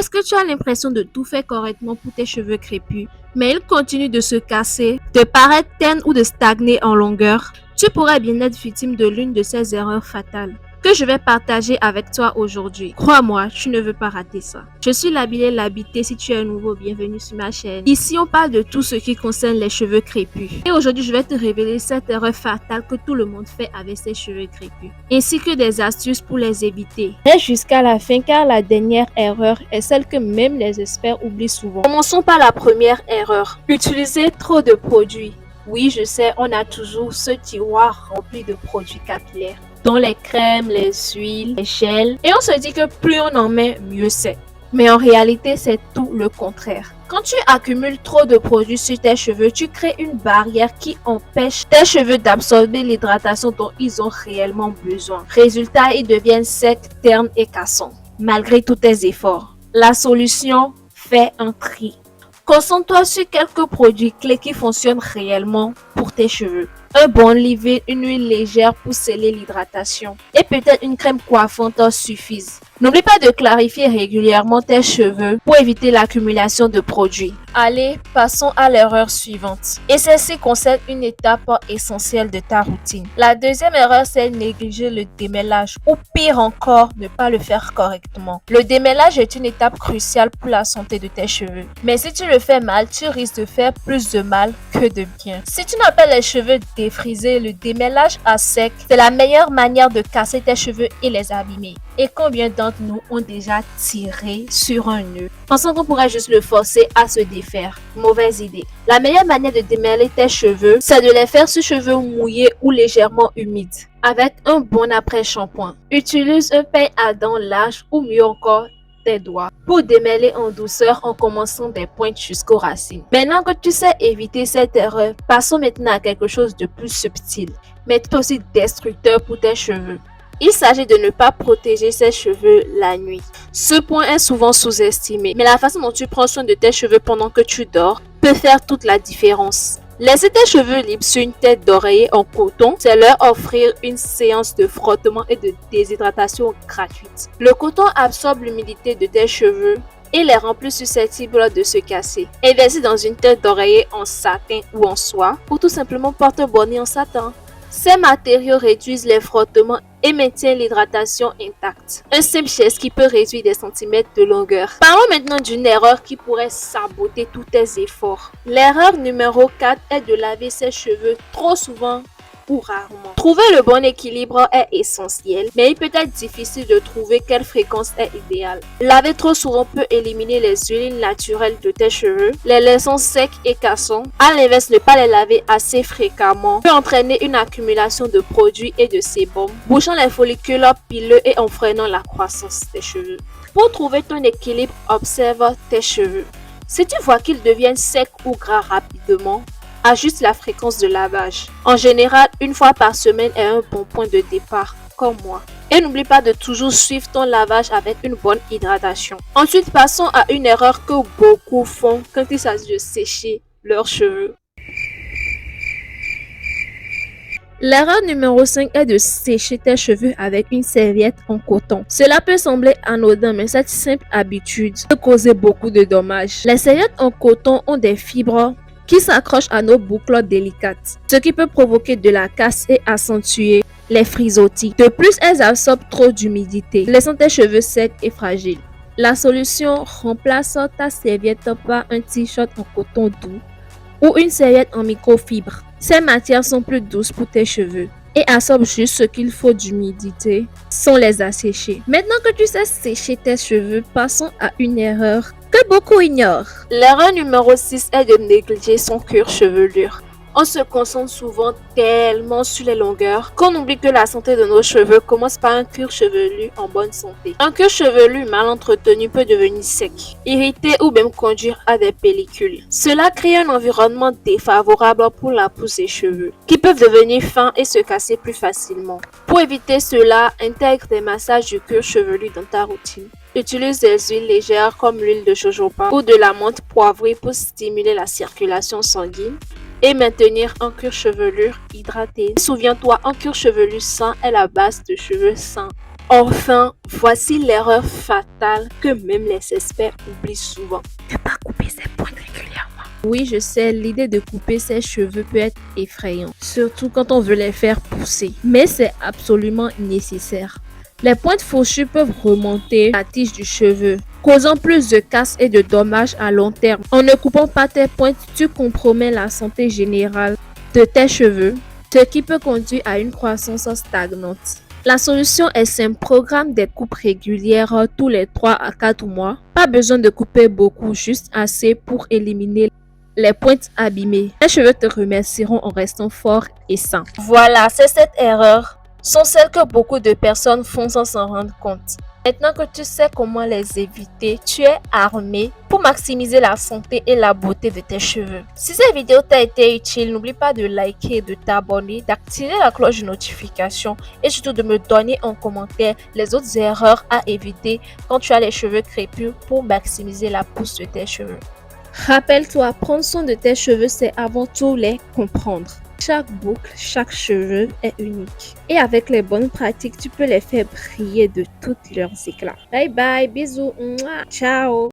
Est-ce que tu as l'impression de tout faire correctement pour tes cheveux crépus, mais ils continuent de se casser, de paraître ternes ou de stagner en longueur? Tu pourrais bien être victime de l'une de ces erreurs fatales que je vais partager avec toi aujourd'hui. Crois-moi, tu ne veux pas rater ça. Je suis Labilé Labité. Si tu es nouveau, bienvenue sur ma chaîne. Ici, on parle de tout ce qui concerne les cheveux crépus. Et aujourd'hui, je vais te révéler cette erreur fatale que tout le monde fait avec ses cheveux crépus, ainsi que des astuces pour les éviter. Reste jusqu'à la fin car la dernière erreur est celle que même les experts oublient souvent. Commençons par la première erreur. Utiliser trop de produits. Oui, je sais, on a toujours ce tiroir rempli de produits capillaires, dont les crèmes, les huiles, les gels. Et on se dit que plus on en met, mieux c'est. Mais en réalité, c'est tout le contraire. Quand tu accumules trop de produits sur tes cheveux, tu crées une barrière qui empêche tes cheveux d'absorber l'hydratation dont ils ont réellement besoin. Résultat, ils deviennent secs, ternes et cassants, malgré tous tes efforts. La solution, fais un tri. Concentre-toi sur quelques produits clés qui fonctionnent réellement pour tes cheveux. Un bon leave-in, une huile légère pour sceller l'hydratation et peut-être une crème coiffante suffisent. N'oublie pas de clarifier régulièrement tes cheveux pour éviter l'accumulation de produits. Allez, passons à l'erreur suivante. Et celle-ci concerne une étape essentielle de ta routine. La deuxième erreur, c'est négliger le démêlage ou pire encore, ne pas le faire correctement. Le démêlage est une étape cruciale pour la santé de tes cheveux. Mais si tu le fais mal, tu risques de faire plus de mal que de bien. Si tu n'as pas les cheveux défrisés, le démêlage à sec, c'est la meilleure manière de casser tes cheveux et les abîmer. Et combien d'entre nous ont déjà tiré sur un nœud, pensant qu'on pourrait juste le forcer à se défaire? Mauvaise idée. La meilleure manière de démêler tes cheveux, c'est de les faire sur cheveux mouillés ou légèrement humides, avec un bon après-shampoing. Utilise un peigne à dents large ou mieux encore, tes doigts pour démêler en douceur en commençant des pointes jusqu'aux racines. Maintenant que tu sais éviter cette erreur, passons maintenant à quelque chose de plus subtil, mais tout aussi destructeur pour tes cheveux. Il s'agit de ne pas protéger ses cheveux la nuit. Ce point est souvent sous-estimé, mais la façon dont tu prends soin de tes cheveux pendant que tu dors peut faire toute la différence. Laisser tes cheveux libres sur une tête d'oreiller en coton, c'est leur offrir une séance de frottement et de déshydratation gratuite. Le coton absorbe l'humidité de tes cheveux et les rend plus susceptibles de se casser. Investis dans une tête d'oreiller en satin ou en soie ou tout simplement porte-bonnet en satin. Ces matériaux réduisent les frottements et maintiennent l'hydratation intacte. Un simple geste qui peut réduire des centimètres de longueur. Parlons maintenant d'une erreur qui pourrait saboter tous tes efforts. L'erreur numéro 4 est de laver ses cheveux trop souvent ou rarement. Trouver le bon équilibre est essentiel, mais il peut être difficile de trouver quelle fréquence est idéale. Laver trop souvent peut éliminer les huiles naturelles de tes cheveux, les laissant secs et cassants. À l'inverse, ne pas les laver assez fréquemment peut entraîner une accumulation de produits et de sébum, bouchant les follicules pileux et en freinant la croissance des cheveux. Pour trouver ton équilibre, observe tes cheveux. Si tu vois qu'ils deviennent secs ou gras rapidement, ajuste la fréquence de lavage. En général, une fois par semaine est un bon point de départ, comme moi. Et n'oublie pas de toujours suivre ton lavage avec une bonne hydratation. Ensuite, passons à une erreur que beaucoup font quand il s'agit de sécher leurs cheveux. L'erreur numéro 5 est de sécher tes cheveux avec une serviette en coton. Cela peut sembler anodin, mais cette simple habitude peut causer beaucoup de dommages. Les serviettes en coton ont des fibres qui s'accrochent à nos boucles délicates, ce qui peut provoquer de la casse et accentuer les frisottis. De plus, elles absorbent trop d'humidité, laissant tes cheveux secs et fragiles. La solution, remplace ta serviette par un t-shirt en coton doux ou une serviette en microfibre. Ces matières sont plus douces pour tes cheveux et absorbent juste ce qu'il faut d'humidité sans les assécher. Maintenant que tu sais sécher tes cheveux, passons à une erreur que beaucoup ignorent. L'erreur numéro 6 est de négliger son cuir chevelure. On se concentre souvent tellement sur les longueurs qu'on oublie que la santé de nos cheveux commence par un cuir chevelu en bonne santé. Un cuir chevelu mal entretenu peut devenir sec, irrité ou même conduire à des pellicules. Cela crée un environnement défavorable pour la pousse des cheveux, qui peuvent devenir fins et se casser plus facilement. Pour éviter cela, intègre des massages du cuir chevelu dans ta routine. Utilise des huiles légères comme l'huile de jojoba ou de la menthe poivrée pour stimuler la circulation sanguine et maintenir un cuir chevelure hydraté. Souviens-toi, un cuir chevelu sain est la base de cheveux sains Enfin, voici l'erreur fatale que même les experts oublient souvent. Ne pas couper ses pointes régulièrement. Oui, je sais, l'idée de couper ses cheveux peut être effrayante, surtout quand on veut les faire pousser. Mais c'est absolument nécessaire. Les pointes fourchues peuvent remonter la tige du cheveu, causant plus de casse et de dommages à long terme. En ne coupant pas tes pointes, tu compromets la santé générale de tes cheveux, ce qui peut conduire à une croissance stagnante. La solution est simple, programme des coupes régulières tous les 3 à 4 mois. Pas besoin de couper beaucoup, juste assez pour éliminer les pointes abîmées. Tes cheveux te remercieront en restant forts et sains. Voilà, c'est cette erreur sont celles que beaucoup de personnes font sans s'en rendre compte. Maintenant que tu sais comment les éviter, tu es armé pour maximiser la santé et la beauté de tes cheveux. Si cette vidéo t'a été utile, n'oublie pas de liker, de t'abonner, d'activer la cloche de notification et surtout de me donner en commentaire les autres erreurs à éviter quand tu as les cheveux crépus pour maximiser la pousse de tes cheveux. Rappelle-toi, prendre soin de tes cheveux, c'est avant tout les comprendre. Chaque boucle, chaque cheveu est unique. Et avec les bonnes pratiques, tu peux les faire briller de tous leurs éclats. Bye bye, bisous, mouah, ciao.